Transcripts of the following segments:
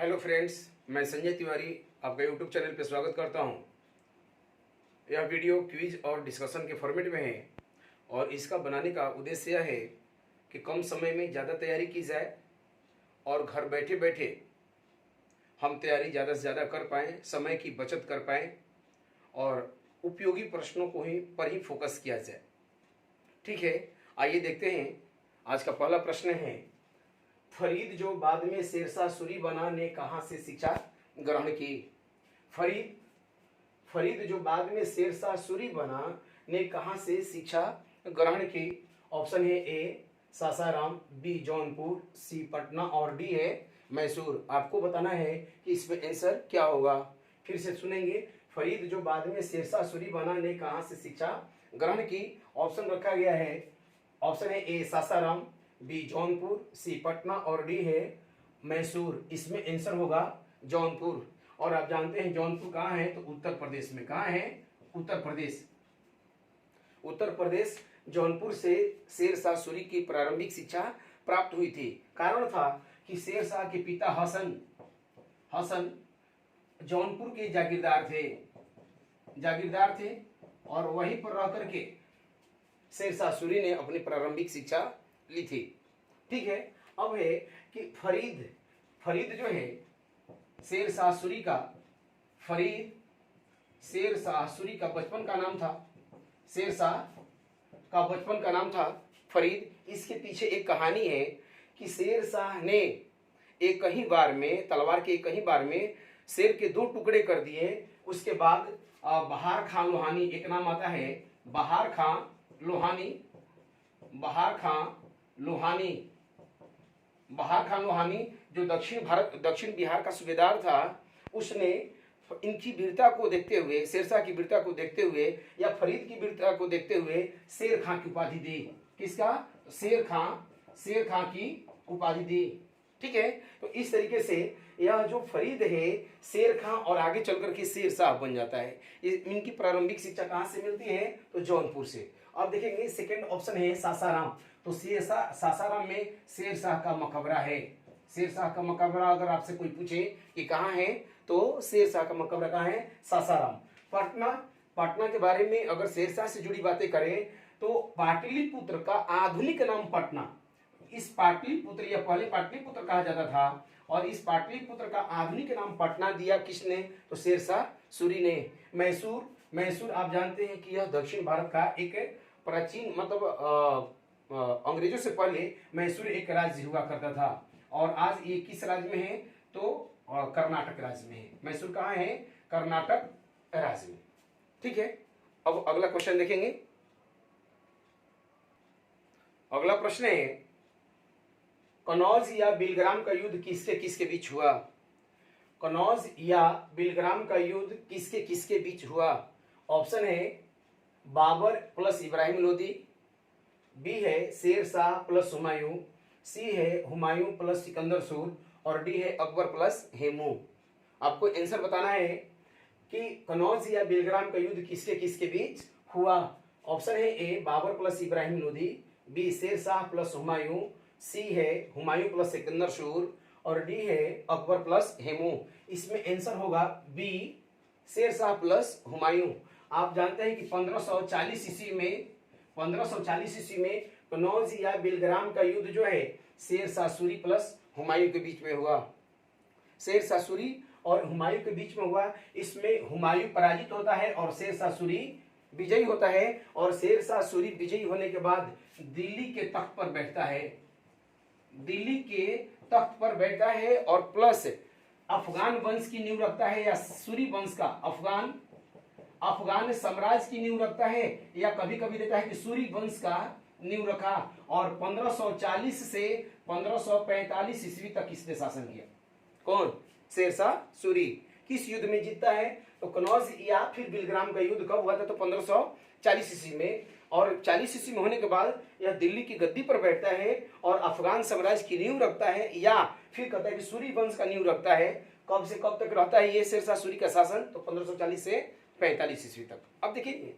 Hello friends, मैं संजय तिवारी आपका YouTube channel पर स्वागत करता हूं। यह वीडियो क्विज और डिस्कशन के फॉर्मेट में है और इसका बनाने का उद्देश्य यह है कि कम समय में ज़्यादा तैयारी की जाए और घर बैठे बैठे हम तैयारी ज़्यादा से ज़्यादा कर पाएँ, समय की बचत कर पाएँ और उपयोगी प्रश्नों को ही पर ही फोकस किया जाए। ठीक है, आइए देखते हैं। आज का पहला प्रश्न है, फरीद जो बाद में शेरशाह सूरी बना ने कहाँ से शिक्षा ग्रहण की? फरीद जो बाद में शेरशाह सूरी बना ने कहाँ से शिक्षा ग्रहण की? ऑप्शन है ए सासाराम, बी जौनपुर, सी पटना और डी है मैसूर। आपको बताना है कि इसमें आंसर क्या होगा। फिर से सुनेंगे। फरीद जो बाद में शेरशाह सूरी बना ने कहाँ से शिक्षा ग्रहण की? ऑप्शन रखा गया है, ऑप्शन है ए सासाराम, बी जौनपुर, सी पटना और डी है मैसूर। इसमें आंसर होगा जौनपुर। और आप जानते हैं जौनपुर कहाँ है? तो उत्तर प्रदेश में। कहाँ है? उत्तर प्रदेश। उत्तर प्रदेश जौनपुर से शेरशाह सूरी की प्रारंभिक शिक्षा प्राप्त हुई थी। कारण था कि शेरशाह के पिता हसन जौनपुर के जागीरदार थे और वहीं पर रह करके शेरशाह सूरी ने अपनी प्रारंभिक शिक्षा ली थी। ठीक है, अब है कि फरीद जो है शेरशाह सूरी का बचपन का नाम था। शेरशाह का बचपन का नाम था फरीद। इसके पीछे एक कहानी है कि शेरशाह ने तलवार के एक ही बार में शेर के 2 टुकड़े कर दिए। उसके बाद बहार खां लोहानी, एक नाम आता है बहार खां लोहानी जो दक्षिण बिहार का सूबेदार था, उसने इनकी वीरता को देखते हुए, शेरशाह की वीरता को देखते हुए या फरीद की वीरता को देखते हुए शेर खां की उपाधि दी। किसका? शेर खां की उपाधि दी। ठीक है, तो इस तरीके से यह जो फरीद है शेर खां और आगे चल करके शेरशाह बन जाता है। इनकी प्रारंभिक शिक्षा कहां से मिलती है? तो जौनपुर से। अब देखेंगे सेकंड ऑप्शन है सासाराम। तो सासाराम में शेरशाह का मकबरा है। शेरशाह का मकबरा अगर आपसे कोई पूछे कि कहाँ है, तो शेरशाह का मकबरा कहाँ है? सासाराम। पटना के बारे में अगर शेरशाह से जुड़ी बातें करें तो पाटलिपुत्र का आधुनिक नाम पटना। इस पाटलिपुत्र या पहले पाटलिपुत्र कहा जाता था और इस पाटलिपुत्र का आधुनिक नाम पटना दिया किसने? तो शेरशाह सूरी ने। मैसूर आप जानते हैं कि यह दक्षिण भारत का एक प्राचीन अंग्रेजों से पहले मैसूर एक राज्य हुआ करता था और आज ये किस राज्य में है? तो कर्नाटक राज्य में है। मैसूर कहाँ है? कर्नाटक राज्य में। ठीक है, अब अगला क्वेश्चन देखेंगे। अगला प्रश्न है, कनौज या बिलग्राम का युद्ध किसके किसके बीच हुआ? कनौज या बिलग्राम का युद्ध किसके किसके बीच हुआ? ऑप्शन है बाबर प्लस इब्राहिम लोदी, बी है शेरशाह प्लस हुमायूं, सी है हुमायूं प्लस सिकंदर सूर और डी है अकबर प्लस हेमू। आपको आंसर बताना है कि कनौज या बिलग्राम का युद्ध किसके किसके बीच हुआ। ऑप्शन है A Babur plus Ibrahim Lodi, B Shershah plus Humayun, C है हुमायूं प्लस सिकंदर सूर और डी है अकबर प्लस हेमू। इसमें आंसर होगा बी शेरशाह प्लस हुमायूं। आप जानते हैं कि 1540 ईस्वी में कनौज या बिलग्राम का युद्ध जो है शेरशाह सूरी प्लस हुमायूं के बीच में हुआ। शेरशाह सूरी और हुमायूं के बीच में हुआ। इसमें हुमायूं पराजित होता है और शेरशाह सूरी विजयी होता है और शेरशाह सूरी विजयी होने के बाद दिल्ली के तख्त पर बैठता है और प्लस अफगान वंश की नींव रखता है या सूरी वंश का अफगान साम्राज्य की नींव रखता है या कभी कभी देता है कि सूरी वंश का नींव रखा और 1540 से 1545 ईस्वी तक इसने शासन किया। कौन? शेरशाह सूरी। किस युद्ध में जीतता है? तो कनौज या फिर बिलग्राम का युद्ध कब हुआ था? तो 1540 ईस्वी में। और 40 ईस्वी में होने के बाद यह दिल्ली की गद्दी पर बैठता है और अफगान साम्राज्य की नींव रखता है या फिर कहता है कि सूरी वंश का नींव रखता है। कब से कब तक रहता है ये शेरशाह सूरी का शासन? तो 1540 से 45 ईस्वी तक। अब देखिए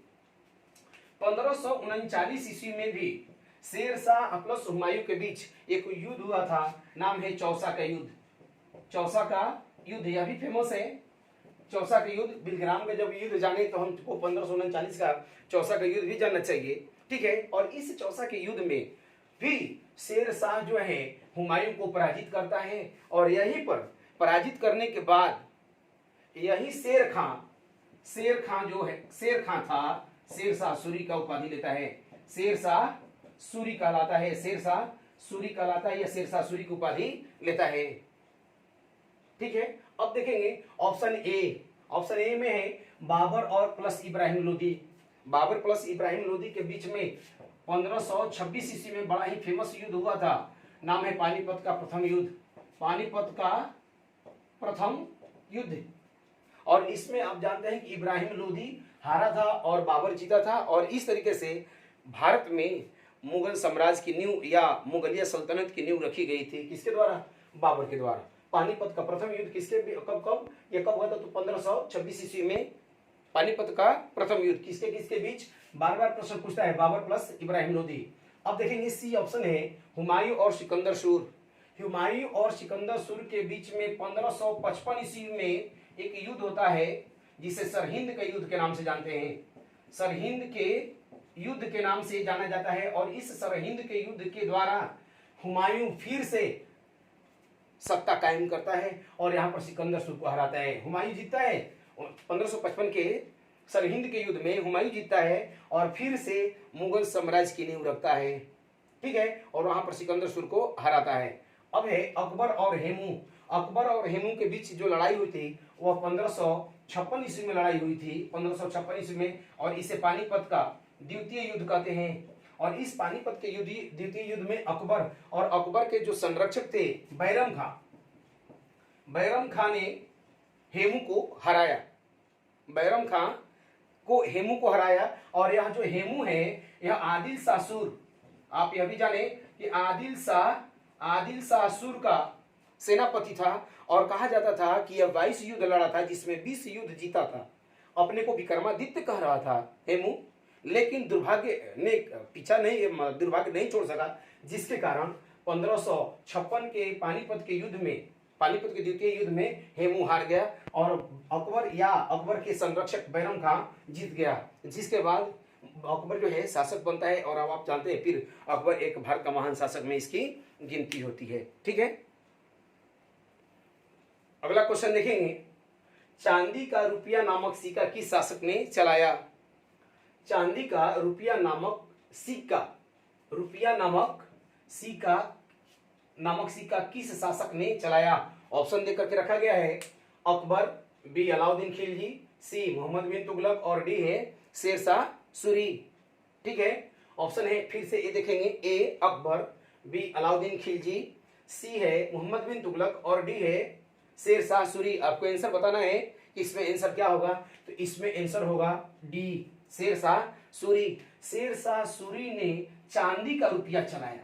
1539 ईस्वी में भी शेरशाह प्लस हुमायूं के बीच एक युद्ध हुआ था, नाम है चौसा का युद्ध। चौसा का युद्ध, यह भी फेमस है। चौसा का युद्ध, बिलग्राम का जब युद्ध जाने तो हमको 1539 का चौसा का युद्ध भी जानना चाहिए, ठीक है। और इस चौसा के युद्ध में भी शेर शाह जो है हुमायूं को पराजित करता है, और यहीं पर पराजित करने के बाद यही शेर खां जो है, शेर खां था, शेर शाह सूरी का उपाधि लेता है, शेर शाह सूरी कहलाता है, शेर शाह सूरी कहलाता है या शेर शाह सूरी की उपाधि लेता है, ठीक है। अब देखेंगे ऑप्शन ए में है बाबर और प्लस इब्राहिम लोदी। बाबर प्लस इब्राहिम लोदी के बीच में 1526 ईस्वी में बड़ा ही फेमस युद्ध हुआ था, नाम है पानीपत का प्रथम युद्ध, पानीपत का प्रथम युद्ध। और इसमें आप जानते हैं कि इब्राहिम लोदी हारा था और बाबर जीता था, और इस तरीके से भारत में मुगल साम्राज्य की नींव या मुगलिया सल्तनत की नींव रखी गई थी, किसके द्वारा? बाबर के द्वारा। पानीपत का प्रथम युद्ध किसके कब हुआ था? तो 1526 ईस्वी में पानीपत का प्रथम युद्ध किसके बीच? बार बार प्रश्न पूछता है, बाबर प्लस इब्राहिम लोदी। अब देखेंगे सी ऑप्शन है हुमायूं और सिकंदर सूर। हुमायूं और सिकंदर सूर के बीच में 1555 ईस्वी में एक युद्ध होता है जिसे सरहिंद के युद्ध के नाम से जानते हैं, सरहिंद के युद्ध के नाम से जाना जाता है। और इस सरहिंद के युद्ध के द्वारा हुमायूं फिर से सत्ता कायम करता है और यहाँ पर सिकंदर सूर को हराता है। हुमायूं जीतता है 1555 के सरहिंद के युद्ध में, हुमायूं जीतता है और फिर से मुगल साम्राज्य की नींव रखता है, ठीक है, और वहां पर सिकंदर सूर को हराता है। अब है अकबर और हेमू। अकबर और हेमू के बीच जो लड़ाई हुई थी वह 1556 ईस्वी में लड़ाई हुई थी, 1556 ईस्वी में, और इसे पानीपत का द्वितीय युद्ध कहते हैं। और इस पानीपत के द्वितीय युद्ध में अकबर और अकबर के जो संरक्षक थे बैरम खां ने हेमू को हराया, बैरम खां को हेमू को हराया। और यह जो हेमू है यह आदिल शाह सूर, आप यह भी जाने कि आदिल शाह सूर का सेनापति था, और कहा जाता था कि यह 22 युद्ध लड़ा था जिसमें 20 युद्ध जीता था। अपने को विक्रमादित्य कह रहा था हेमू, लेकिन दुर्भाग्य नहीं छोड़ सका, जिसके कारण 1556 के पानीपत के द्वितीय युद्ध में हेमू हार गया और अकबर के संरक्षक बैरम खां जीत गया, जिसके बाद अकबर जो है शासक बनता है। और अब आप जानते हैं फिर अकबर एक भारत का महान शासक में इसकी गिनती होती है, ठीक है। अगला क्वेश्चन देखेंगे, चांदी का रुपया नामक सिक्का किस शासक ने चलाया? चांदी का रुपया नामक सिक्का किस शासक ने चलाया? ऑप्शन देकर के रखा गया है, अकबर, बी अलाउद्दीन खिलजी, सी मोहम्मद बिन तुगलक और डी है शेर शाह सूरी, ठीक है। ऑप्शन है फिर से ये देखेंगे, ए अकबर, बी अलाउद्दीन खिलजी, सी है मोहम्मद बिन तुगलक और डी है शेर शाह सूरी। आपको आंसर बताना है कि इसमें आंसर क्या होगा, तो इसमें आंसर होगा डी शेर शाह सूरी। शेर शाह सूरी ने चांदी का रुपया चलाया।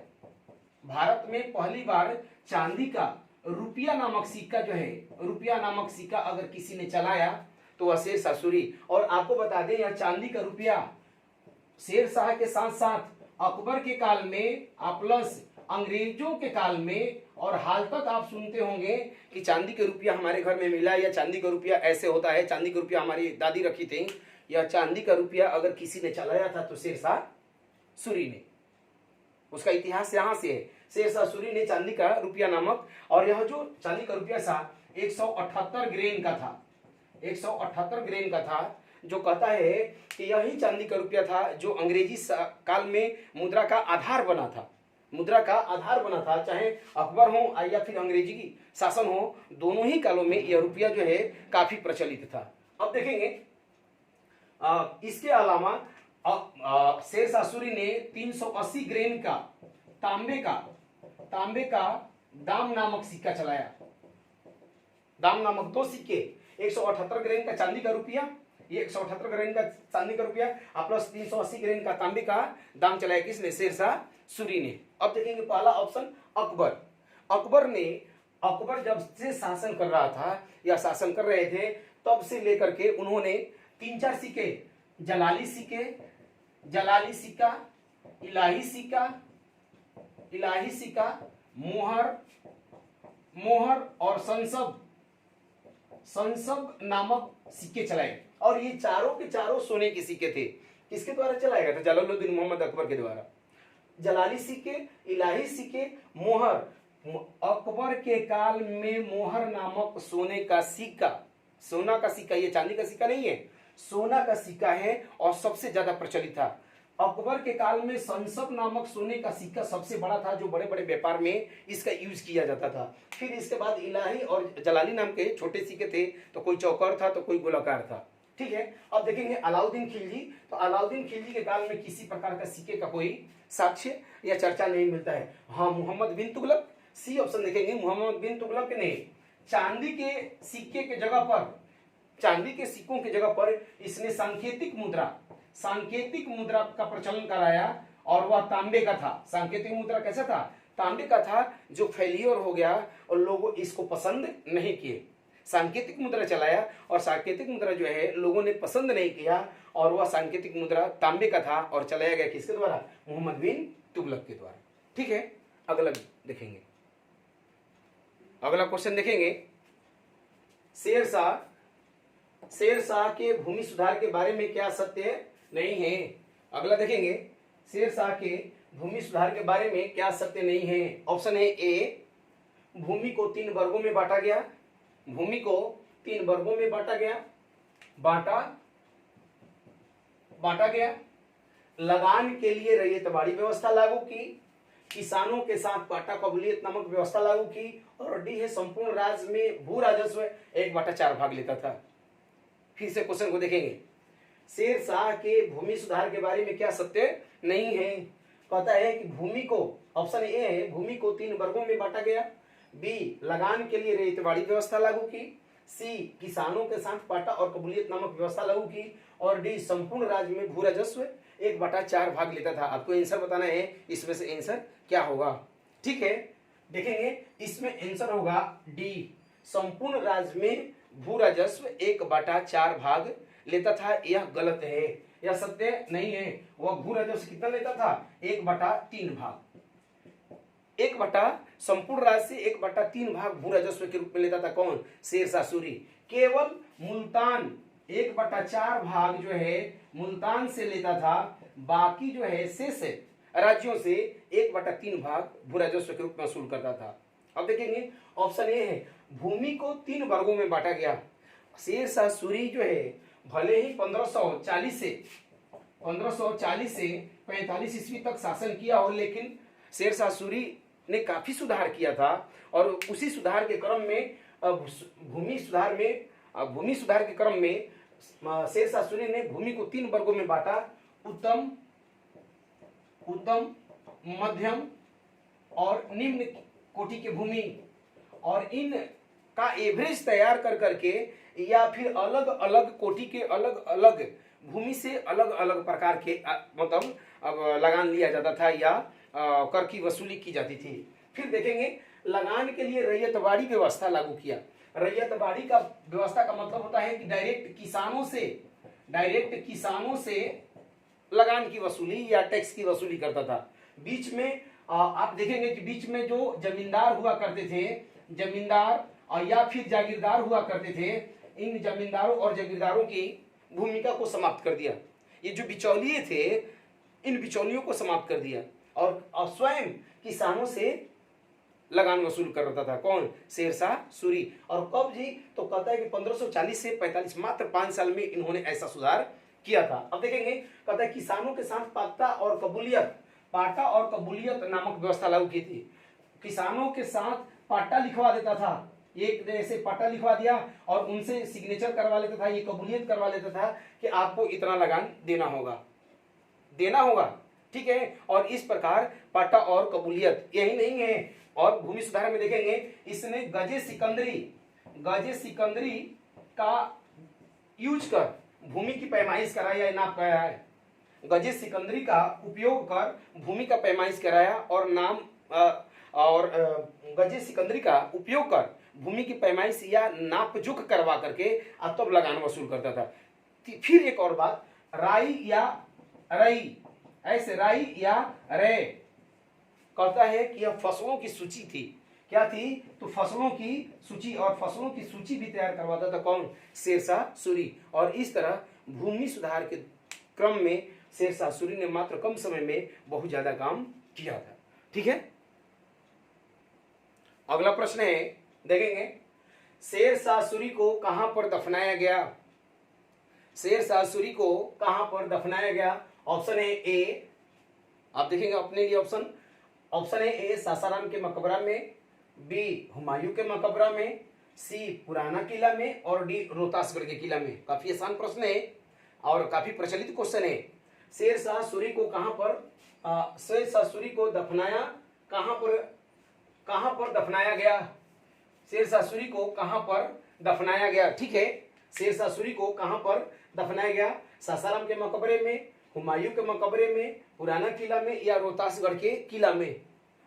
भारत में पहली बार चांदी का रुपया नामक सिक्का जो है, रुपया नामक सिक्का अगर किसी ने चलाया तो वह शेर शाह सूरी। और आपको बता दें यह चांदी का रुपया शेर शाह के साथ साथ अकबर के काल में प्लस अंग्रेजों के काल में, और हाल तक आप सुनते होंगे कि चांदी के रुपया हमारे घर में मिला या चांदी का रुपया ऐसे होता है, चांदी का रुपया हमारी दादी रखी थी, या चांदी का रुपया अगर किसी ने चलाया था तो शेर शाह सूरी ने। उसका इतिहास यहां से है, शेर शाह सूरी ने चांदी का रुपया नामक, और यह जो चांदी का रुपया था 178 ग्रेन का था, 178 ग्रेन का था, जो कहता है कि यही चांदी का रुपया था जो अंग्रेजी काल में मुद्रा का आधार बना था, चाहे अकबर हो या फिर अंग्रेजी की शासन हो, दोनों ही कालों में यह रुपया जो है काफी प्रचलित था। अब देखेंगे इसके अलावा शेर शाह सूरी ने 380 ग्रेन का तांबे का दाम नामक सिक्का चलाया। दाम नामक दो सिक्के, 178 ग्रेन का चांदी का रुपया, ये 178 ग्रेन का चांदी का रुपया प्लस 380 ग्रेन का तांबे का दाम चलाया किसने? शेर शाह सूरी ने। अब देखेंगे पहला ऑप्शन अकबर जब से शासन कर रहा था या शासन कर रहे थे तब से लेकर के उन्होंने 3-4 सिक्के, जलाली सिक्का, इलाही सिक्का, मोहर मोहर और संसब संसब नामक सिक्के चलाए, और ये चारों के चारों सोने के सिक्के थे। किसके द्वारा चलाया गया था? जलालुद्दीन मोहम्मद अकबर के द्वारा। जलाली सिक्के, इलाही सिक्के, मोहर। अकबर के काल में मोहर नामक सोने का सिक्का, सोना का सिक्का, ये चांदी का सिक्का नहीं है, सोना का सिक्का है और सबसे ज्यादा प्रचलित था। अकबर के काल में संसब नामक सोने का सिक्का सबसे बड़ा था, जो बड़े बड़े व्यापार में इसका यूज किया जाता था। फिर इसके बाद इलाही और जलाली नाम के छोटे सिक्के थे, तो कोई चौकर था तो कोई गोलाकार था। ठीक है, अब देखेंगे अलाउद्दीन खिलजी। तो अलाउद्दीन खिलजी के काल में किसी प्रकार का सिक्के का कोई साक्ष्य या चर्चा नहीं मिलता है। हाँ, मोहम्मद बिन तुगलक, सी ऑप्शन देखेंगे, मोहम्मद बिन तुगलक ने चांदी के सिक्के के जगह पर, चांदी के सिक्कों की जगह पर इसने सांकेतिक मुद्रा का प्रचलन कराया, और वह तांबे का था। सांकेतिक मुद्रा कैसा था? तांबे का था, जो फेलियर हो गया और लोगों इसको पसंद नहीं किए। सांकेतिक मुद्रा चलाया और सांकेतिक मुद्रा जो है लोगों ने पसंद नहीं किया, और वह सांकेतिक मुद्रा तांबे का था और चलाया गया किसके द्वारा? मोहम्मद बिन तुगलक के द्वारा। ठीक है, अगला देखेंगे, अगला क्वेश्चन देखेंगे। शेरशाह के भूमि सुधार के बारे में क्या सत्य नहीं है? अगला देखेंगे, शेरशाह के भूमि सुधार के बारे में क्या सत्य नहीं है? ऑप्शन है ए, भूमि को 3 वर्गों में बांटा गया, भूमि को 3 वर्गों में बांटा गया, लगान के लिए रैयतवाड़ी व्यवस्था लागू की, किसानों के साथ पाटा कबूलियत नामक व्यवस्था लागू की, और डी है संपूर्ण राज्य में भू राजस्व 1/4 भाग लेता था। फिर से क्वेश्चन को देखेंगे, शेरशाह के भूमि सुधार के बारे में क्या सत्य नहीं है? कहता है कि भूमि को, ऑप्शन ए है, भूमि को 3 वर्गों में बांटा गया, बी लगान के लिए रैयतवाड़ी व्यवस्था लागू की, सी किसानों के साथ पाटा और कबूलियत नामक व्यवस्था लागू की, और डी संपूर्ण राज्य में भू राजस्व 1/4 भाग लेता था। आपको आंसर बताना है, इसमें से आंसर क्या होगा। ठीक है, देखेंगे, इसमें आंसर होगा डी, संपूर्ण राज्य में भू राजस्व 1/4 भाग लेता था। यह गलत है, यह सत्य नहीं है। वह भू राजस्व कितना लेता था? 1/3 भाग। संपूर्ण राज्य से 1/3 भाग भू राजस्व के रूप में लेता था। कौन? शेरशाह सूरी। केवल मुल्तान 1/4 भाग जो है मुल्तान से लेता था, बाकी जो है शेष राज्यों से 1/3 भाग भू राजस्व के रूप में वसूल करता था। अब देखेंगे, ऑप्शन ए है, भूमि को 3 वर्गों में बांटा गया। शेरशाह सूरी जो है भले ही 1540 से 45 ईस्वी तक शासन किया हो, लेकिन शेरशाह सूरी ने काफी सुधार किया था, और उसी सुधार के क्रम में भूमि सुधार के क्रम में शेरशाह सूरी ने भूमि को 3 वर्गों में बांटा, उत्तम, मध्यम और निम्न कोटि की भूमि, और इन का एवरेज तैयार कर करके, या फिर अलग अलग कोटि के अलग अलग भूमि से अलग अलग प्रकार के मतलब अब लगान लिया जाता था, या कर की वसूली की जाती थी। फिर देखेंगे, लगान के लिए रैयतवाड़ी व्यवस्था लागू किया। रैयतवाड़ी का व्यवस्था का मतलब होता है कि डायरेक्ट किसानों से लगान की वसूली या टैक्स की वसूली करता था। बीच में आप देखेंगे कि बीच में जो जमींदार हुआ करते थे, जमींदार और या फिर जागीरदार हुआ करते थे, इन जमींदारों और जागीरदारों की भूमिका को समाप्त कर दिया। ये जो बिचौलिए थे, इन बिचौलियों को समाप्त कर दिया, और स्वयं किसानों से लगान वसूल कर रहा था। कौन? शेरशाह सूरी। और कब जी? तो कहता है कि 1540 से 45, मात्र 5 साल में इन्होंने ऐसा सुधार किया था। अब देखेंगे, कहता है किसानों के साथ पाटा और कबूलियत नामक व्यवस्था लागू की थी। किसानों के साथ पाटा लिखवा देता था, एक जैसे पाटा लिखवा दिया और उनसे सिग्नेचर करवा लेता था, ये कबूलियत करवा लेता था कि आपको इतना लगान देना होगा। ठीक है, और इस प्रकार पाटा और कबूलियत, यही नहीं है, और भूमि सुधार में देखेंगे, इसने गजे सिकंदरी का यूज कर भूमि की पैमाइश कराया या नाप कराया है। गजे सिकंदरी का उपयोग कर भूमि का पैमाइश कराया और गजे सिकंदरी का उपयोग कर भूमि की पैमाइश या नाप जोख करवा करके तब लगान वसूल करता था। फिर एक और बात, राई या रे कहता है कि यह फसलों की सूची थी। क्या थी? तो फसलों की सूची, और फसलों की सूची भी तैयार करवाता था कौन? शेरशाह सूरी। और इस तरह भूमि सुधार के क्रम में शेरशाह सूरी ने मात्र कम समय में बहुत ज्यादा काम किया था। ठीक है, अगला प्रश्न है, देखेंगे शेरशाह सूरी को कहां पर दफनाया गया? शेरशाह सूरी को कहां पर दफनाया गया? ऑप्शन है ए, आप देखेंगे अपने लिए ऑप्शन। ऑप्शन है ए सासाराम के मकबरा में, बी हुमायूं के मकबरा में, सी पुराना किला में, और डी रोहतासगढ़ के किला में। काफी आसान प्रश्न है और काफी प्रचलित क्वेश्चन है। शेरशाह सूरी को कहां पर शेरशाह सूरी को दफनाया कहां पर दफनाया गया? शेरशाह सूरी को कहां पर दफनाया गया? ठीक है, शेरशाह सूरी को कहां पर दफनाया गया? सासाराम के मकबरे में, हुमायूं के मकबरे में, पुराना किला में, या रोहतासगढ़ के किला में?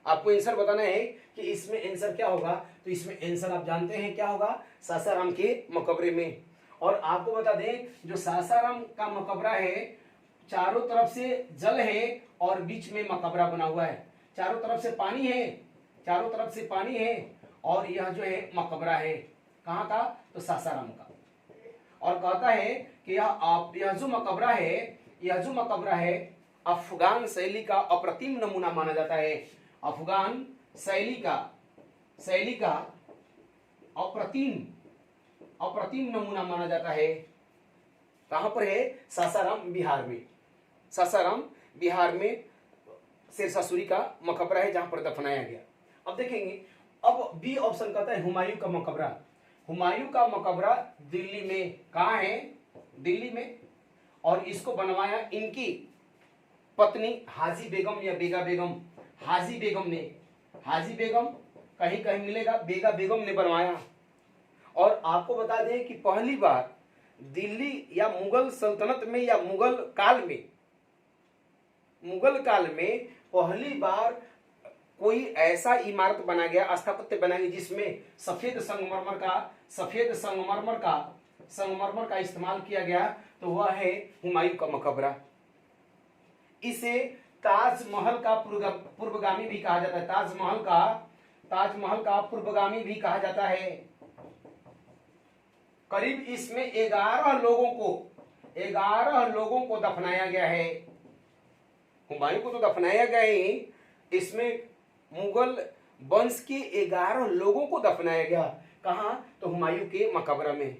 आपको आंसर बताना है कि इसमें आंसर क्या होगा। तो इसमें आंसर आप जानते हैं क्या होगा? सासाराम के मकबरे में। और आपको बता दें, जो सासाराम का मकबरा है, चारों तरफ से जल है और बीच में मकबरा बना हुआ है। चारों तरफ से पानी है, चारों तरफ से पानी है, और यह जो है मकबरा है कहाँ का? तो सासाराम का। और कहता है कि यह जो मकबरा है अफगान शैली का अप्रतिम नमूना माना जाता है। अफगान शैली का अप्रतिम नमूना माना जाता है। कहां पर है? सासाराम बिहार में। सासाराम बिहार में शेरशाह सूरी का मकबरा है जहां पर दफनाया गया। अब देखेंगे, अब बी ऑप्शन कहता है हुमायूं का मकबरा। हुमायूं का मकबरा दिल्ली में। कहां है? दिल्ली में। और इसको बनवाया इनकी पत्नी हाजी बेगम या बेगा बेगम, हाजी बेगम ने। हाजी बेगम कहीं कहीं मिलेगा, बेगा बेगम ने बनवाया। और आपको बता दें कि पहली बार दिल्ली या मुगल सल्तनत में या मुगल काल में पहली बार कोई ऐसा इमारत बना गया, स्थापत्य बना गया जिसमें सफेद संगमरमर का इस्तेमाल किया गया, तो वह है हुमायूं का मकबरा। इसे ताजमहल का पूर्वगामी भी कहा जाता है। ताजमहल का पूर्वगामी भी कहा जाता है। करीब इसमें 11 लोगों को दफनाया गया है। हुमायूं को तो दफनाया गया ही, इसमें मुगल वंश के 11 लोगों को दफनाया गया। कहां? तो हुमायूं के मकबरा में।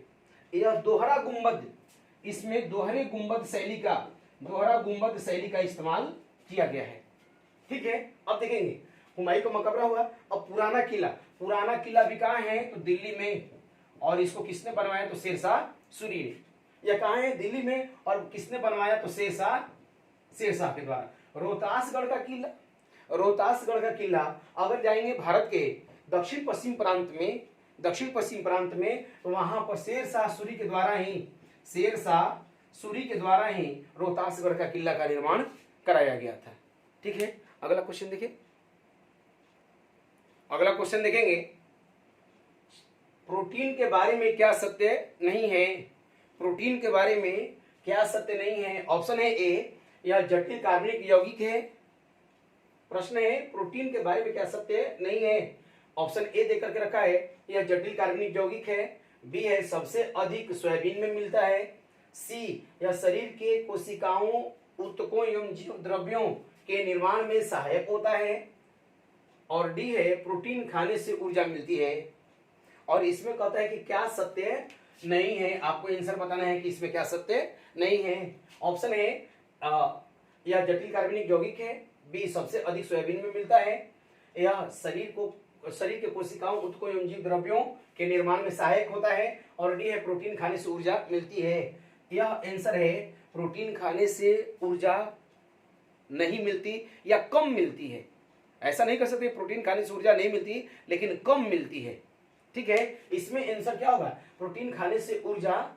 यह दोहरा गुंबद, इसमें दोहरे गुंबद शैली का इस्तेमाल किया गया है। ठीक है, अब देखेंगे हुमायूं का मकबरा हुआ। अब पुराना किला भी कहां है? तो दिल्ली में। और इसको किसने बनवाया? तो शेरशाह सूरी ने। यह कहां है? दिल्ली में। और किसने बनवाया? तो शेरशाह के द्वारा। रोहतासगढ़ का किला अगर जाएंगे भारत के दक्षिण पश्चिम प्रांत में, तो वहां पर शेरशाह सूरी के द्वारा ही रोहतासगढ़ का किला का निर्माण कराया गया था। ठीक है, अगला क्वेश्चन देखेंगे। प्रोटीन के बारे में क्या सत्य नहीं है? प्रोटीन के बारे में क्या सत्य नहीं है? ऑप्शन है ए, यह जटिल कार्बनिक यौगिक है। प्रश्न है प्रोटीन के बारे में क्या सत्य नहीं है? ऑप्शन ए देकर के रखा है, यह जटिल कार्बनिक यौगिक है। बी है सबसे अधिक सोयाबीन में मिलता है। सी, यह शरीर के कोशिकाओं, ऊतकों एवं जीव द्रव्यों के निर्माण में सहायक होता है। और डी है प्रोटीन खाने से ऊर्जा मिलती है। और इसमें कहता है कि क्या सत्य नहीं है। आपको आंसर बताना है कि इसमें क्या सत्य नहीं है। ऑप्शन है यह जटिल कार्बनिक यौगिक है। बी, सबसे अधिक सोयाबीन में मिलता है। यह शरीर के कोशिकाओं, ऊतकों एवं जीव द्रव्यों के निर्माण में सहायक होता है। और डी है प्रोटीन खाने से ऊर्जा मिलती है। यह आंसर है प्रोटीन खाने से ऊर्जा नहीं मिलती या कम मिलती है। ऐसा नहीं कर सकते प्रोटीन खाने से ऊर्जा नहीं मिलती, लेकिन कम मिलती है। ठीक है, इसमें आंसर क्या होगा? प्रोटीन खाने से ऊर्जा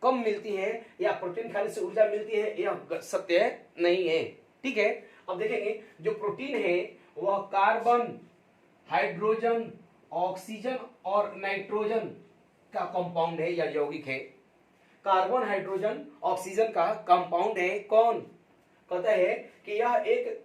कम मिलती है या प्रोटीन खाने से ऊर्जा मिलती है, यह सत्य नहीं है। ठीक है, अब देखेंगे जो प्रोटीन है वह कार्बन, हाइड्रोजन, ऑक्सीजन और नाइट्रोजन का कंपाउंड है या यौगिक है। कार्बन, हाइड्रोजन, ऑक्सीजन का कंपाउंड है। कौन? कहता है कि यह एक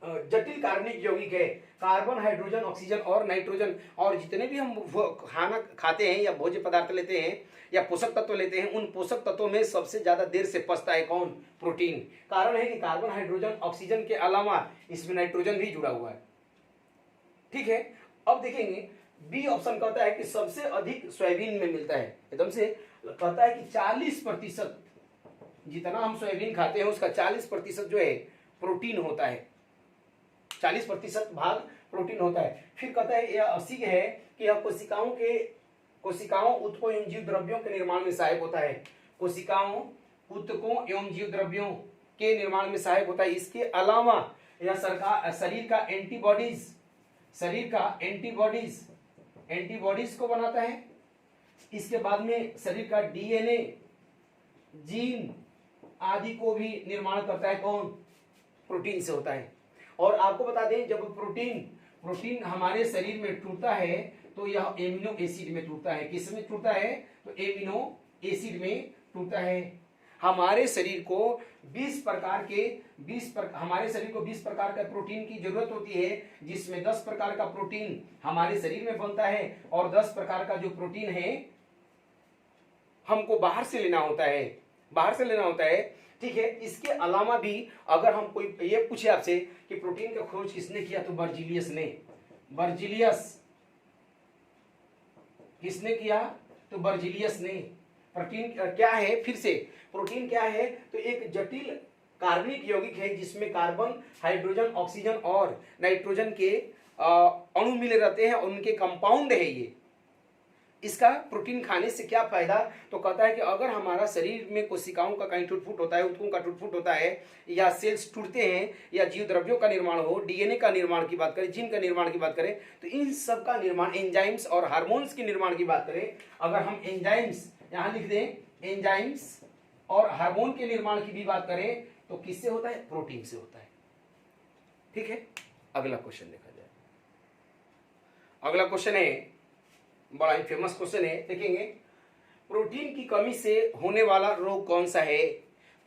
जटिल कार्बनिक यौगिक है। कार्बन, हाइड्रोजन, ऑक्सीजन और नाइट्रोजन और जितने भी हम खाना खाते हैं या भोज्य पदार्थ लेते हैं या पोषक तत्व लेते हैं, उन पोषक तत्वों में सबसे ज्यादा देर से पचता है कौन? प्रोटीन। कारण है कि कार्बन, हाइड्रोजन, ऑक्सीजन के अलावा इसमें नाइट्रोजन भी जुड़ा हुआ है। ठीक है, अब देखेंगे बी ऑप्शन कहता है कि सबसे अधिक सोयाबीन में मिलता है, एकदम से कहता है कि 40% जितना हम सोयाबीन खाते हैं उसका 40% जो है प्रोटीन होता है, 40% भाग प्रोटीन होता है। फिर कहता है यह 80 है कि यह कोशिकाओं ऊतकों एवं जीव द्रव्यों के निर्माण में सहायक होता है, कोशिकाओं ऊतकों एवं जीव द्रव्यों के निर्माण में सहायक होता है। इसके अलावा यह शरीर का एंटीबॉडीज को बनाता है। इसके बाद में शरीर का डीएनए, जीन आदि को भी निर्माण करता है कौन? प्रोटीन से होता है। और आपको बता दें जब प्रोटीन हमारे शरीर में टूटता है तो यह एमिनो एसिड में टूटता है। किस में टूटता है? तो एमिनो एसिड में टूटता है। हमारे शरीर को 20 प्रकार का प्रोटीन की जरूरत होती है, जिसमें 10 प्रकार का प्रोटीन हमारे शरीर में बनता है और 10 प्रकार का जो प्रोटीन है हमको बाहर से लेना होता है। ठीक है, इसके अलावा भी अगर हम कोई ये पूछे आपसे कि प्रोटीन का खोज किसने किया, तो बर्जीलियस किसने किया? तो बर्जीलियस ने। प्रोटीन क्या है? फिर से प्रोटीन क्या है? तो एक जटिल कार्बनिक यौगिक है जिसमें कार्बन, हाइड्रोजन, ऑक्सीजन और नाइट्रोजन के अणु मिले रहते हैं और उनके कंपाउंड है ये। इसका प्रोटीन खाने से क्या फायदा? तो कहता है कि अगर हमारा शरीर में कोशिकाओं का कहीं टूट-फूट होता है, ऊतकों का टूट-फूट होता है या सेल्स टूटते हैं या जीव द्रव्यों का निर्माण हो, डीएनए का निर्माण की बात करें, जीन का निर्माण की बात करें, तो इन सब का निर्माण, एंजाइम्स और हार्मोन्स के निर्माण की बात करें, अगर हम एंजाइम्स यहां लिख दें, एंजाइम्स और हार्मोन के निर्माण की भी बात करें तो किससे होता है? प्रोटीन से होता है। ठीक है, अगला क्वेश्चन देखा जाए। अगला क्वेश्चन है, बड़ा ही फेमस क्वेश्चन है, देखेंगे प्रोटीन की कमी से होने वाला रोग कौन सा है?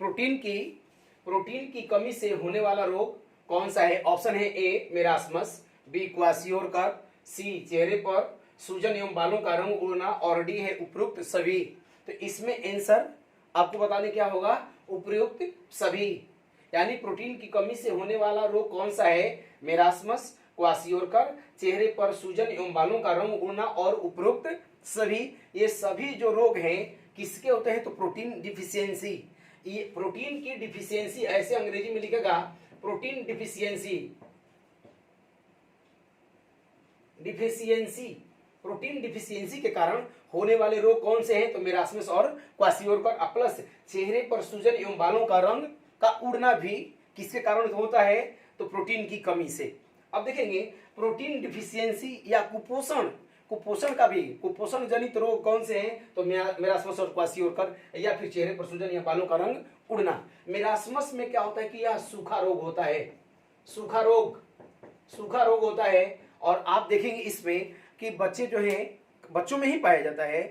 प्रोटीन की कमी से होने वाला रोग कौन सा है? ऑप्शन है ए मेरास्मस, बी क्वासियोरकर, सी चेहरे पर सूजन एवं बालों का रंग उड़ना और डी है उपयुक्त सभी। तो इसमें आंसर आपको बताने क्या होगा? उपयुक्त सभी। यानी प्रोटीन की कमी से होने वाला रोग कौन सा है? मेरास्मस, क्वासियोरकर, चेहरे पर सूजन एवं बालों का रंग उड़ना और उपरोक्त सभी। ये सभी जो रोग हैं किसके होते हैं? तो प्रोटीन डिफिशियंसी। ये प्रोटीन की डिफिशियंसी ऐसे अंग्रेजी में लिखेगा, प्रोटीन प्रोटीन डिफिशियंसी के कारण होने वाले रोग कौन से हैं? तो मेरास्मस और क्वासियोरकर। प्लस चेहरे पर सूजन एवं बालों का रंग का उड़ना भी किसके कारण होता है? तो प्रोटीन की कमी से। अब देखेंगे प्रोटीन डिफिशियंसी या कुपोषण जनित रोग कौन से हैं? तो मेरास्मस और क्वासियोरकर, या फिर चेहरे पर सूजन या बालों का रंग उड़ना। मेरास्मस में क्या होता है कि यह सूखा रोग होता है, सूखा रोग होता है। और आप देखेंगे इसमें कि बच्चे जो हैं, बच्चों में ही पाया जाता है,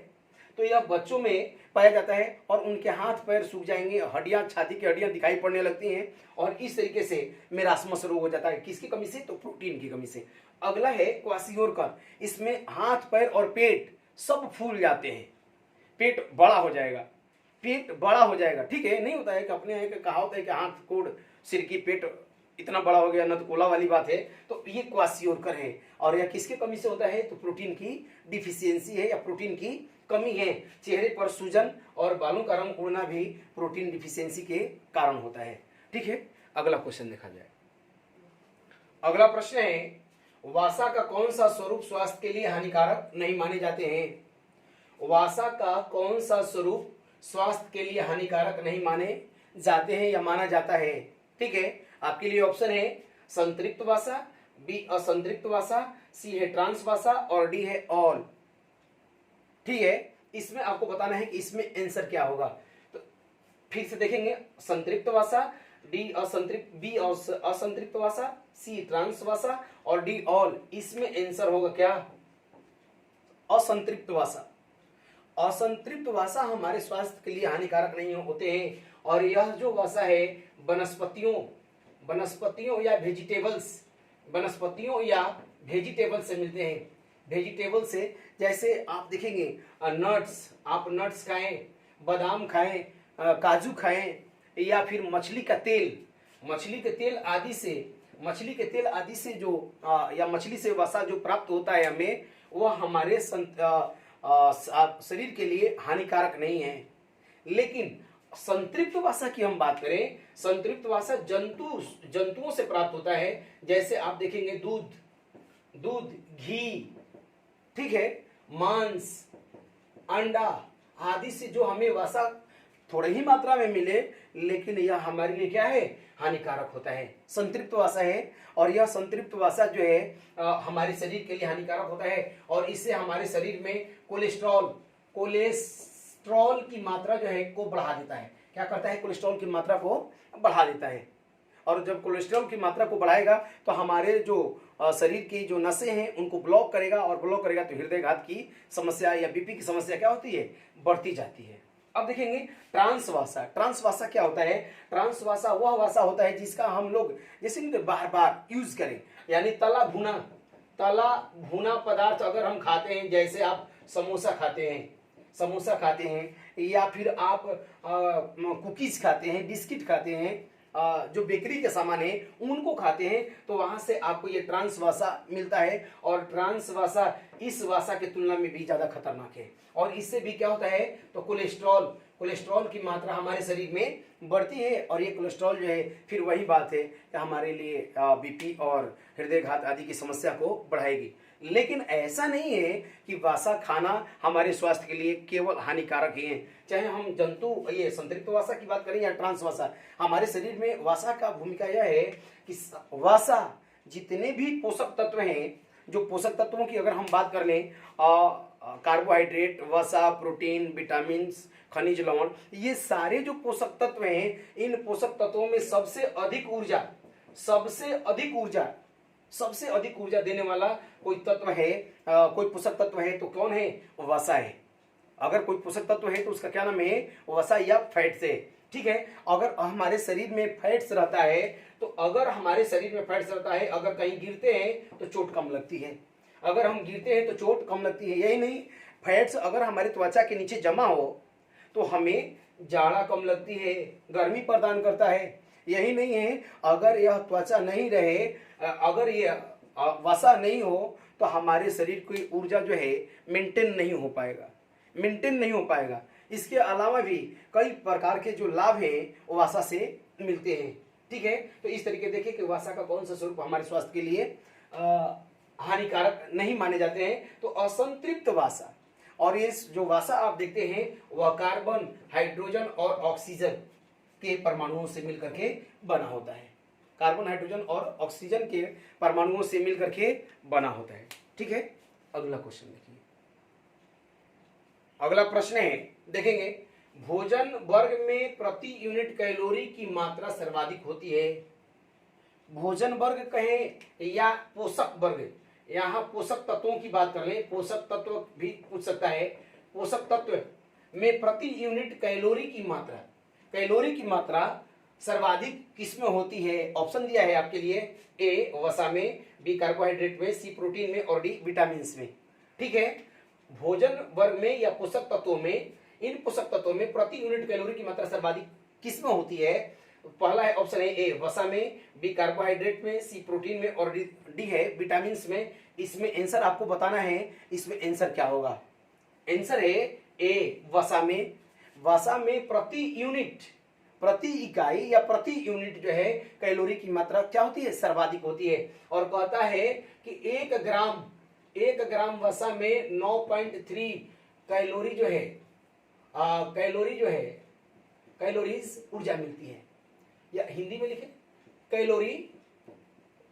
तो यह बच्चों में पाया जाता है और उनके हाथ पैर सूख जाएंगे, हड्डियां, छाती की हड्डियां दिखाई पड़ने लगती हैं और इस तरीके से मेरास्मस रोग हो जाता है। किसकी कमी से? तो प्रोटीन की कमी से। अगला है क्वासियोरकर। इसमें हाथ पैर और पेट सब फूल जाते हैं, पेट बड़ा हो जाएगा। ठीक है, नहीं होता है कि अपने यहाँ कहावत है कि हाथ कोड़ सिर की, पेट इतना बड़ा हो गया, न तो कोला वाली बात है। तो ये क्वासियोरकर है। और यह किसके कमी से होता है? तो प्रोटीन की डिफिशियंसी है या प्रोटीन की कमी है। चेहरे पर सूजन और बालों का रंग उड़ना भी प्रोटीन डिफिशियंसी के कारण होता है। ठीक है, अगला क्वेश्चन देखा जाए। अगला प्रश्न है, वसा का कौन सा स्वरूप स्वास्थ्य के लिए हानिकारक नहीं माने जाते हैं? वसा का कौन सा स्वरूप स्वास्थ्य के लिए हानिकारक नहीं माने जाते हैं या माना जाता है? ठीक है, आपके लिए ऑप्शन है संतृप्त वसा, बी असंतृप्त वसा, सी है ट्रांस वसा और डी है ऑल। ठीक है, इसमें आपको बताना है कि इसमें आंसर क्या होगा। तो फिर से देखेंगे, संतृप्त वसा, डी असंतृप्त, बी असंतृप्त वसा, सी ट्रांस वसा और डी ऑल। इसमें आंसर होगा क्या? असंतृप्त वसा। असंतृप्त वसा हमारे स्वास्थ्य के लिए हानिकारक नहीं होते हैं और यह जो वसा है वनस्पतियों या वनस्पतियों या वेजिटेबल से मिलते हैं। वेजिटेबल से जैसे आप देखेंगे नट्स, आप नट्स खाएं, बादाम खाएं, काजू खाएं, या फिर मछली का तेल, मछली के तेल आदि से, मछली के तेल आदि से जो या मछली से वसा जो प्राप्त होता है हमें, वह हमारे शरीर के लिए हानिकारक नहीं है। लेकिन संतृप्त वसा की हम बात करें, संतृप्त वसा जंतुओं से प्राप्त होता है। जैसे आप देखेंगे दूध, घी, ठीक है, मांस, अंडा आदि से जो हमें वसा थोड़ी ही मात्रा में मिले, लेकिन यह हमारे लिए क्या है, हानिकारक होता है, संतृप्त वसा है। और यह संतृप्त वसा जो है हमारे शरीर के लिए हानिकारक होता है, और इससे हमारे शरीर में कोलेस्ट्रॉल की मात्रा जो है को बढ़ा देता है। क्या करता है, कोलेस्ट्रॉल की मात्रा को बढ़ा देता है। और जब कोलेस्ट्रॉल की मात्रा को बढ़ाएगा तो हमारे जो शरीर की जो नसें हैं उनको ब्लॉक करेगा, और ब्लॉक करेगा तो हृदयघात की समस्या या बीपी की समस्या क्या होती है, बढ़ती जाती है। अब देखेंगे ट्रांस वसा। ट्रांस वसा क्या होता है, ट्रांस वसा वह वसा होता है जिसका हम लोग जैसे बार बार यूज करें, यानी तला भुना पदार्थ अगर हम खाते हैं, जैसे आप समोसा खाते हैं, या फिर आप कुकीज खाते हैं, बिस्किट खाते हैं, जो बेकरी के सामान है उनको खाते हैं, तो वहां से आपको ये ट्रांस वसा मिलता है। और ट्रांस वसा इस वसा की तुलना में भी ज्यादा खतरनाक है, और इससे भी क्या होता है, तो कोलेस्ट्रॉल की मात्रा हमारे शरीर में बढ़ती है, और ये कोलेस्ट्रॉल जो है फिर वही बात है कि हमारे लिए बीपी और हृदयघात आदि की समस्या को बढ़ाएगी। लेकिन ऐसा नहीं है कि वसा खाना हमारे स्वास्थ्य के लिए केवल हानिकारक ही है। चाहे हम जंतु ये संतृप्त वसा की बात करें या ट्रांस वसा, हमारे शरीर में वसा का भूमिका यह है कि वसा जितने भी पोषक तत्व हैं, जो पोषक तत्वों की अगर हम बात कर लें, कार्बोहाइड्रेट, वसा, प्रोटीन, विटामिन, खनिज लवण, ये सारे जो पोषक तत्व हैं, इन पोषक तत्वों में सबसे अधिक ऊर्जा देने वाला कोई तत्व है, कोई पोषक तत्व है, तो कौन है, वसा है। अगर कोई पोषक तत्व है तो उसका क्या नाम है, वसा या फैट्स है। ठीक है, अगर हमारे शरीर में फैट्स रहता है, तो अगर कहीं गिरते हैं तो चोट कम लगती है, अगर हम गिरते हैं तो चोट कम लगती है। यही नहीं, फैट्स अगर हमारी त्वचा के नीचे जमा हो तो हमें जाड़ा कम लगती है, गर्मी प्रदान करता है। यही नहीं है, अगर यह त्वचा नहीं रहे, अगर ये वसा नहीं हो, तो हमारे शरीर की ऊर्जा जो है मेंटेन नहीं हो पाएगा। इसके अलावा भी कई प्रकार के जो लाभ हैं वसा से मिलते हैं। ठीक है, तो इस तरीके देखिए कि वसा का कौन सा स्वरूप हमारे स्वास्थ्य के लिए हानिकारक नहीं माने जाते हैं। तो असंतृप्त वसा, और ये जो वसा आप देखते हैं वह कार्बन, हाइड्रोजन और ऑक्सीजन के परमाणुओं से मिलकर के बना होता है। कार्बन, हाइड्रोजन और ऑक्सीजन के परमाणुओं से मिलकर के बना होता है। ठीक है, अगला क्वेश्चन देखिए। अगला प्रश्न है, देखेंगे, भोजन वर्ग में प्रति यूनिट कैलोरी की मात्रा सर्वाधिक होती है। भोजन वर्ग कहें या पोषक वर्ग, यहाँ पोषक तत्वों की बात कर ले, पोषक तत्व भी पूछ सकता है। पोषक तत्व में प्रति यूनिट कैलोरी की मात्रा सर्वाधिक किसमें होती है? ऑप्शन दिया है आपके लिए, ए वसा में, बी कार्बोहाइड्रेट में, सी प्रोटीन में और डी विटामिन में। ठीक है, भोजन वर्ग में या पोषक तत्वों में, इन पोषक तत्वों में प्रति यूनिट कैलोरी की मात्रा सर्वाधिक किसमें होती है? पहला है ऑप्शन है ए वसा में, बी कार्बोहाइड्रेट में, सी प्रोटीन में और डी है विटामिन में। इसमें आंसर आपको बताना है, इसमें आंसर क्या होगा? आंसर है ए वसा में। वसा में प्रति इकाई या प्रति यूनिट जो है कैलोरी की मात्रा क्या होती है? सर्वाधिक होती है। और कहता है कि 1 ग्राम वसा में 9.3 कैलोरी जो है कैलोरीज ऊर्जा मिलती है, या हिंदी में लिखे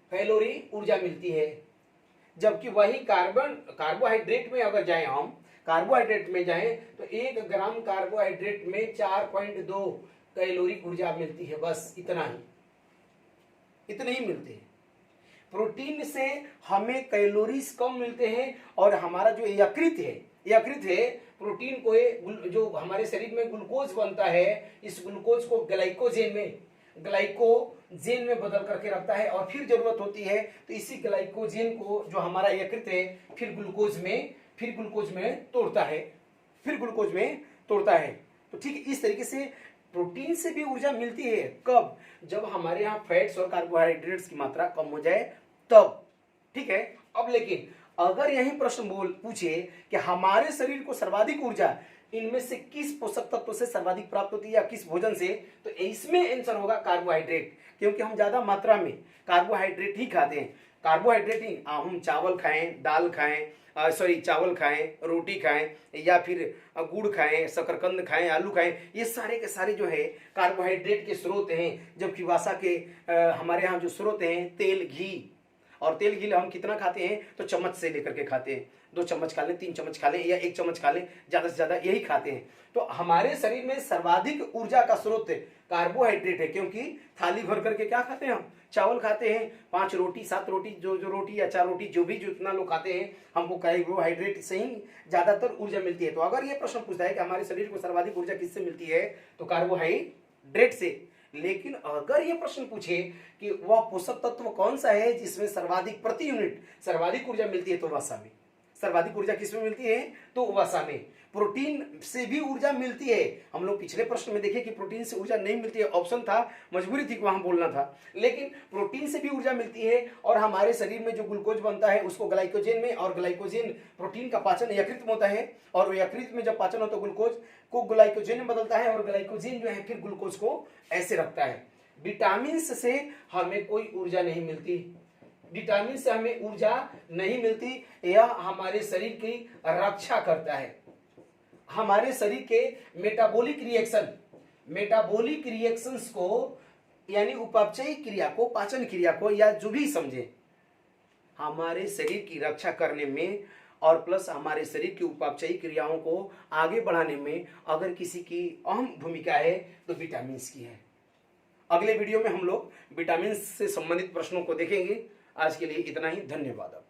कैलोरी ऊर्जा मिलती है। जबकि वही कार्बोहाइड्रेट में अगर जाएं हम, कार्बोहाइड्रेट में जाएं तो 1 ग्राम कार्बोहाइड्रेट में 4.2 कैलोरी ऊर्जा मिलती है, बस इतने ही मिलते हैं। प्रोटीन से हमें कैलोरीज कम मिलते हैं, और हमारा जो यकृत है प्रोटीन को जो हमारे शरीर में ग्लूकोज बनता है, इस ग्लूकोज को ग्लाइकोजेन में बदल करके रखता है और फिर जरूरत होती है तो इसी ग्लाइकोजेन को जो हमारा यकृत है फिर ग्लूकोज में तोड़ता है, तो ठीक इस तरीके से प्रोटीन से भी ऊर्जा मिलती है। कब? जब हमारे यहाँ फैट्स और कार्बोहाइड्रेट्स की मात्रा कम हो जाए तब, ठीक है। अब लेकिन अगर यही प्रश्न पूछे कि हमारे शरीर को सर्वाधिक ऊर्जा इनमें से किस पोषक तत्व से सर्वाधिक प्राप्त होती है या किस भोजन से, तो इसमें आंसर होगा कार्बोहाइड्रेट, क्योंकि हम ज्यादा मात्रा में कार्बोहाइड्रेट ही खाते हैं। कार्बोहाइड्रेट ही हम चावल खाएं, दाल खाएं, चावल खाएं, रोटी खाएं या फिर गुड़ खाएं, शकरकंद खाएं, आलू खाएं, ये सारे के सारे जो है कार्बोहाइड्रेट के स्रोत हैं। जबकि वसा के हमारे यहाँ जो स्रोत हैं तेल, घी, और तेल घी हम कितना खाते हैं तो चम्मच से लेकर के खाते हैं, 2 चम्मच खा लें, 3 चम्मच खा लें या 1 चम्मच खा लें, ज्यादा से ज्यादा यही खाते हैं। तो हमारे शरीर में सर्वाधिक ऊर्जा का स्रोत कार्बोहाइड्रेट है, क्योंकि थाली भर करके क्या खाते हैं हम, चावल खाते हैं, 5 रोटी 7 रोटी जो रोटी या 4 रोटी जो भी जितना लोग खाते हैं, हमको कार्बोहाइड्रेट से ही ज्यादातर ऊर्जा मिलती है। तो अगर ये प्रश्न पूछता है कि हमारे शरीर को सर्वाधिक ऊर्जा किससे मिलती है तो कार्बोहाइड्रेट से। लेकिन अगर ये प्रश्न पूछे कि वह पोषक तत्व कौन सा है जिसमें सर्वाधिक प्रति यूनिट सर्वाधिक ऊर्जा मिलती है तो वसा में। सर्वाधिक ऊर्जा किसमें मिलती है तो वसा में। प्रोटीन से भी ऊर्जा मिलती है। हम लोग पिछले प्रश्न में देखे कि प्रोटीन से ऊर्जा नहीं मिलती है, ऑप्शन था, मजबूरी थी वहां बोलना था, लेकिन प्रोटीन से भी ऊर्जा मिलती है। और हमारे शरीर में जो ग्लूकोज बनता है उसको ग्लाइकोजेन में, और ग्लाइकोजेन प्रोटीन का पाचन यकृत में होता है, और यकृत में जब पाचन होता है ग्लूकोज को ग्लाइकोजेन में बदलता है, और ग्लाइकोजेन जो है फिर ग्लूकोज को ऐसे रखता है। विटामिन से हमें कोई ऊर्जा नहीं मिलती, विटामिन से हमें ऊर्जा नहीं मिलती, यह हमारे शरीर की रक्षा करता है। हमारे शरीर के मेटाबॉलिक रिएक्शंस को, यानी उपापचयी क्रिया को, पाचन क्रिया को, या जो भी समझे, हमारे शरीर की रक्षा करने में और प्लस हमारे शरीर की उपापचयी क्रियाओं को आगे बढ़ाने में अगर किसी की अहम भूमिका है तो विटामिन की है। अगले वीडियो में हम लोग विटामिन से संबंधित प्रश्नों को देखेंगे। आज के लिए इतना ही, धन्यवाद।